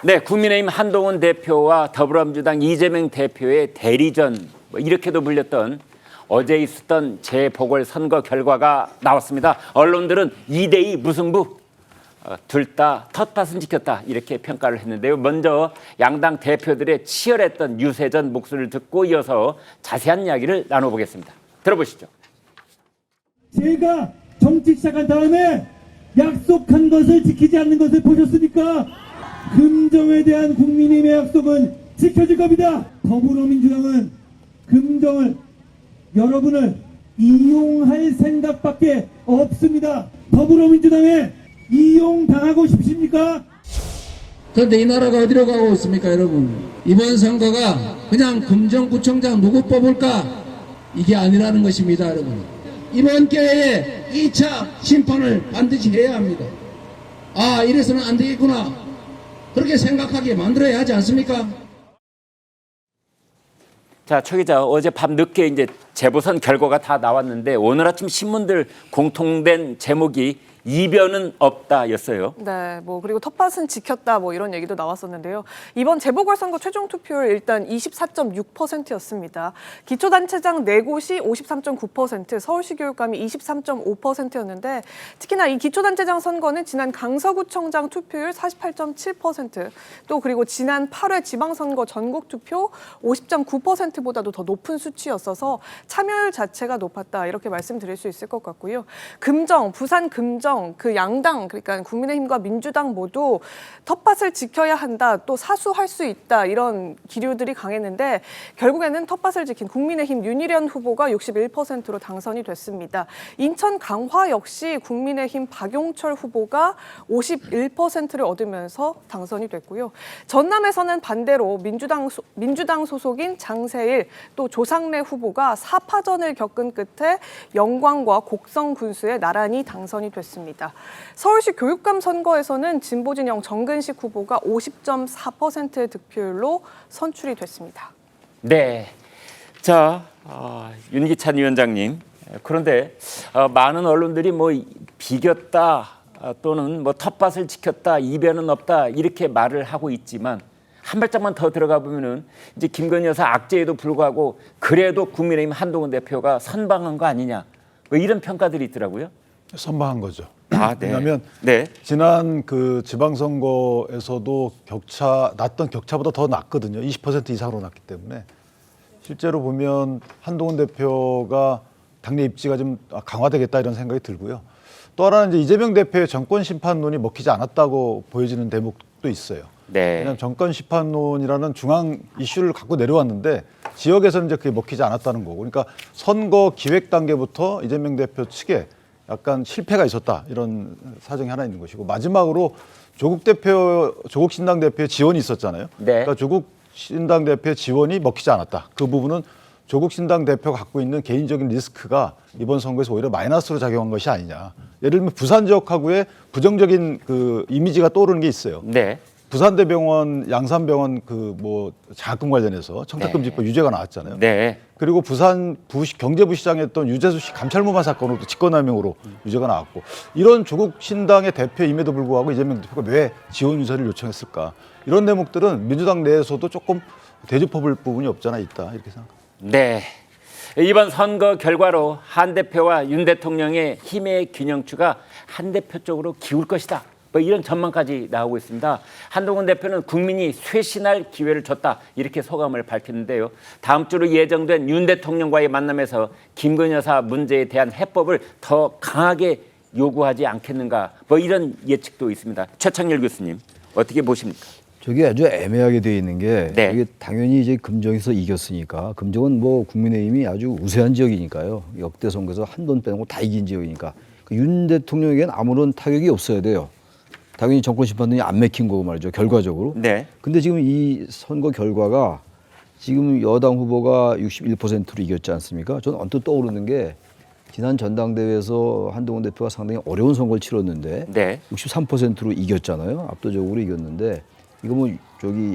네, 국민의힘 한동훈 대표와 더불어민주당 이재명 대표의 대리전 이렇게도 불렸던 어제 있었던 재보궐선거 결과가 나왔습니다. 언론들은 2대2 무승부, 둘 다 텃밭은 지켰다 이렇게 평가를 했는데요. 먼저 양당 대표들의 치열했던 유세전 목소리를 듣고 이어서 자세한 이야기를 나눠보겠습니다. 들어보시죠. 제가 정치 시작한 다음에 약속한 것을 지키지 않는 것을 보셨습니까? 금정에 대한 국민의힘의 약속은 지켜질 겁니다. 더불어민주당은 금정을 여러분을 이용할 생각밖에 없습니다. 더불어민주당에 이용당하고 싶습니까? 그런데 이 나라가 어디로 가고 있습니까, 여러분? 이번 선거가 그냥 금정구청장 누구 뽑을까? 이게 아니라는 것입니다, 여러분. 이번 기회에 2차 심판을 반드시 해야 합니다. 아, 이래서는 안 되겠구나. 그렇게 생각하게 만들어야 하지 않습니까? 자, 최 기자, 어제 밤 늦게 이제 재보선 결과가 다 나왔는데 오늘 아침 신문들 공통된 제목이 이변은 없다였어요. 네, 그리고 텃밭은 지켰다 이런 얘기도 나왔었는데요. 이번 재보궐선거 최종 투표율 일단 24.6%였습니다. 기초단체장 4곳이 53.9%, 서울시 교육감이 23.5%였는데 특히나 이 기초단체장 선거는 지난 강서구청장 투표율 48.7%, 또 그리고 지난 8회 지방선거 전국 투표 50.9%보다도 더 높은 수치였어서 참여율 자체가 높았다 이렇게 말씀드릴 수 있을 것 같고요. 금정, 부산 금정 그 양당 그러니까 국민의힘과 민주당 모두 텃밭을 지켜야 한다, 또 사수할 수 있다 이런 기류들이 강했는데 결국에는 텃밭을 지킨 국민의힘 윤희련 후보가 61%로 당선이 됐습니다. 인천 강화 역시 국민의힘 박용철 후보가 51%를 얻으면서 당선이 됐고요. 전남에서는 반대로 민주당 소속인 장세일 또 조상래 후보가 4파전을 겪은 끝에 영광과 곡성 군수에 나란히 당선이 됐습니다. 서울시 교육감 선거에서는 진보진영 정근식 후보가 50.4%의 득표율로 선출이 됐습니다. 네, 자 윤기찬 위원장님, 그런데 많은 언론들이 비겼다 또는 텃밭을 지켰다, 이변은 없다 이렇게 말을 하고 있지만 한 발짝만 더 들어가 보면은 이제 김건희 여사 악재에도 불구하고 그래도 국민의힘 한동훈 대표가 선방한 거 아니냐 이런 평가들이 있더라고요. 선방한 거죠. 네. 왜냐하면 네. 지난 그 지방선거에서도 났던 격차보다 더 났거든요. 20% 이상으로 났기 때문에 실제로 보면 한동훈 대표가 당내 입지가 좀 강화되겠다 이런 생각이 들고요. 또 하나는 이제 이재명 대표의 정권 심판론이 먹히지 않았다고 보여지는 대목도 있어요. 네. 왜냐하면 정권 심판론이라는 중앙 이슈를 갖고 내려왔는데 지역에서는 이제 그게 먹히지 않았다는 거고, 그러니까 선거 기획 단계부터 이재명 대표 측에 약간 실패가 있었다 이런 사정이 하나 있는 것이고, 마지막으로 조국 신당 대표의 지원이 있었잖아요. 네. 그러니까 조국 신당 대표의 지원이 먹히지 않았다. 그 부분은 조국 신당 대표가 갖고 있는 개인적인 리스크가 이번 선거에서 오히려 마이너스로 작용한 것이 아니냐. 예를 들면 부산 지역하고의 부정적인 그 이미지가 떠오르는 게 있어요. 네. 부산대병원, 양산병원 장학금 관련해서 청탁금지법 유죄가 나왔잖아요. 네. 그리고 부산 경제부시장이었던 유재수 씨 감찰무마 사건으로도 직권남용으로 유죄가 나왔고, 이런 조국 신당의 대표임에도 불구하고 이재명 대표가 왜 지원 유서를 요청했을까? 이런 대목들은 민주당 내에서도 조금 되짚어볼 부분이 없지 않아 있다 이렇게 생각합니다. 네. 이번 선거 결과로 한 대표와 윤 대통령의 힘의 균형추가 한 대표 쪽으로 기울 것이다. 이런 전망까지 나오고 있습니다. 한동훈 대표는 국민이 쇄신할 기회를 줬다 이렇게 소감을 밝혔는데요. 다음 주로 예정된 윤 대통령과의 만남에서 김건희 여사 문제에 대한 해법을 더 강하게 요구하지 않겠는가 이런 예측도 있습니다. 최창렬 교수님 어떻게 보십니까? 저게 아주 애매하게 돼 있는 게, 네. 이게 당연히 이제 금정에서 이겼으니까, 금정은 국민의힘이 아주 우세한 지역이니까요. 역대 선거에서 한 번 빼고 다 이긴 지역이니까 윤 대통령에겐 아무런 타격이 없어야 돼요. 당연히 정권 심판론이 안 맥힌 거고 말이죠, 결과적으로. 네. 근데 지금 이 선거 결과가 지금 여당 후보가 61%로 이겼지 않습니까? 저는 언뜻 떠오르는 게 지난 전당대회에서 한동훈 대표가 상당히 어려운 선거를 치렀는데 네. 63%로 이겼잖아요. 압도적으로 이겼는데 이거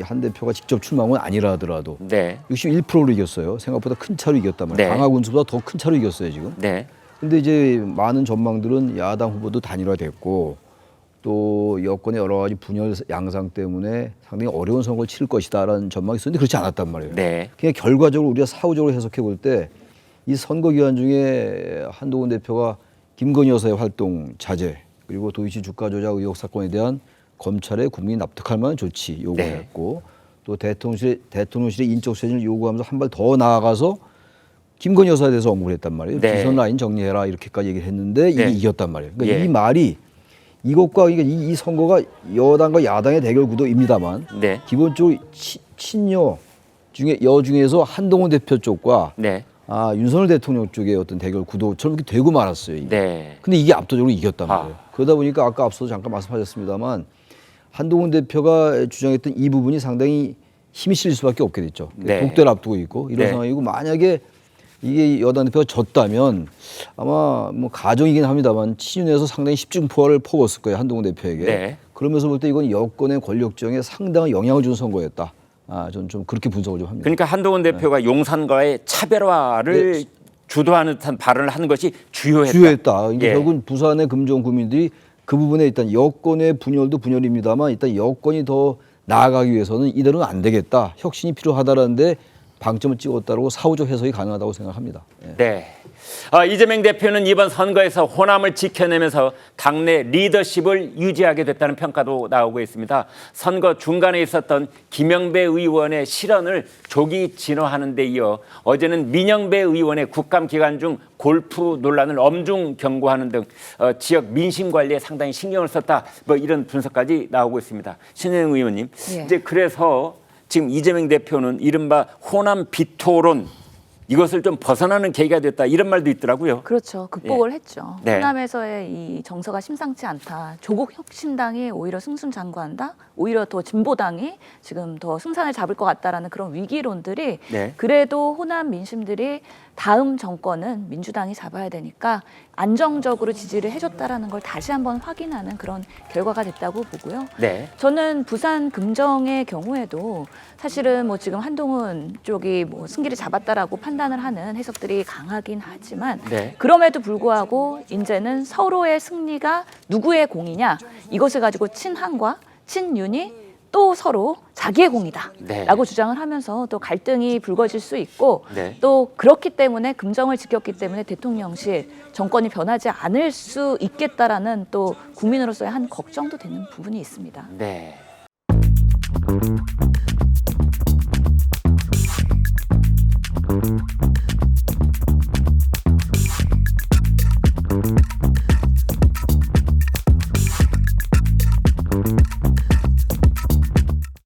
한 대표가 직접 출마한 건 아니라 하더라도 네. 61%로 이겼어요. 생각보다 큰 차로 이겼단 말이에요. 네. 강화군수보다 더 큰 차로 이겼어요, 지금. 네. 근데 이제 많은 전망들은 야당 후보도 단일화됐고 또 여권의 여러 가지 분열 양상 때문에 상당히 어려운 선거를 치를 것이다라는 전망이 있었는데 그렇지 않았단 말이에요. 네. 그냥 결과적으로 우리가 사후적으로 해석해 볼 때 이 선거 기간 중에 한동훈 대표가 김건희 여사의 활동 자제 그리고 도이치 주가 조작 의혹 사건에 대한 검찰의 국민이 납득할 만한 조치 요구했고 또 대통령실의 인적 쇄신을 요구하면서 한 발 더 나아가서 김건희 여사에 대해서 언급을 했단 말이에요. 네. 비선 라인 정리해라 이렇게까지 얘기를 했는데 이게 네. 이겼단 말이에요. 그러니까 예. 이 말이 이것과 그러니까 이 선거가 여당과 야당의 대결 구도입니다만 네. 기본적으로 친여 중에 여 중에서 한동훈 대표 쪽과 네. 윤석열 대통령 쪽의 어떤 대결 구도처럼 이렇게 되고 말았어요. 이게. 네. 근데 이게 압도적으로 이겼단 말이에요. 아. 그러다 보니까 아까 앞서도 잠깐 말씀하셨습니다만 한동훈 대표가 주장했던 이 부분이 상당히 힘이 실릴 수밖에 없게 됐죠. 네. 독대를 앞두고 있고 이런 네. 상황이고 만약에 이게 여당 대표가 졌다면 아마 뭐 가정이긴 합니다만 친윤에서 상당히 십중포화를 퍼붓을 거예요. 한동훈 대표에게. 네. 그러면서 볼 때 이건 여권의 권력정에 상당한 영향을 준 선거였다. 저는 좀 그렇게 분석을 좀 합니다. 그러니까 한동훈 대표가 용산과의 차별화를 주도하는 듯한 발언을 하는 것이 주요했다. 주요했다. 그러니까 예. 결국은 부산의 금정 구민들이 그 부분에 일단 여권의 분열도 분열입니다만 일단 여권이 더 나아가기 위해서는 이대로는 안 되겠다. 혁신이 필요하다라는데 방점을 찍었다고 사후적 해석이 가능하다고 생각합니다. 예. 네. 이재명 대표는 이번 선거에서 호남을 지켜내면서 당내 리더십을 유지하게 됐다는 평가도 나오고 있습니다. 선거 중간에 있었던 김영배 의원의 실언을 조기 진화하는 데 이어 어제는 민영배 의원의 국감 기간 중 골프 논란을 엄중 경고하는 등 지역 민심 관리에 상당히 신경을 썼다. 뭐 이런 분석까지 나오고 있습니다. 신혜영 의원님, 예. 이제 그래서 지금 이재명 대표는 이른바 호남 비토론 이것을 좀 벗어나는 계기가 됐다 이런 말도 있더라고요. 그렇죠. 극복을 했죠. 네. 호남에서의 이 정서가 심상치 않다. 조국 혁신당이 오히려 승승장구한다. 오히려 더 진보당이 지금 더 승산을 잡을 것 같다라는 그런 위기론들이 네. 그래도 호남 민심들이 다음 정권은 민주당이 잡아야 되니까 안정적으로 지지를 해줬다라는 걸 다시 한번 확인하는 그런 결과가 됐다고 보고요. 네. 저는 부산 금정의 경우에도 사실은 뭐 지금 한동훈 쪽이 뭐 승기를 잡았다라고 판단을 하는 해석들이 강하긴 하지만 네. 그럼에도 불구하고 이제는 서로의 승리가 누구의 공이냐 이것을 가지고 친한과 친윤이 또 서로 자기의 공이다라고 네. 주장을 하면서 또 갈등이 불거질 수 있고 네. 또 그렇기 때문에 금정을 지켰기 때문에 대통령실 정권이 변하지 않을 수 있겠다라는 또 국민으로서의 한 걱정도 되는 부분이 있습니다. 네.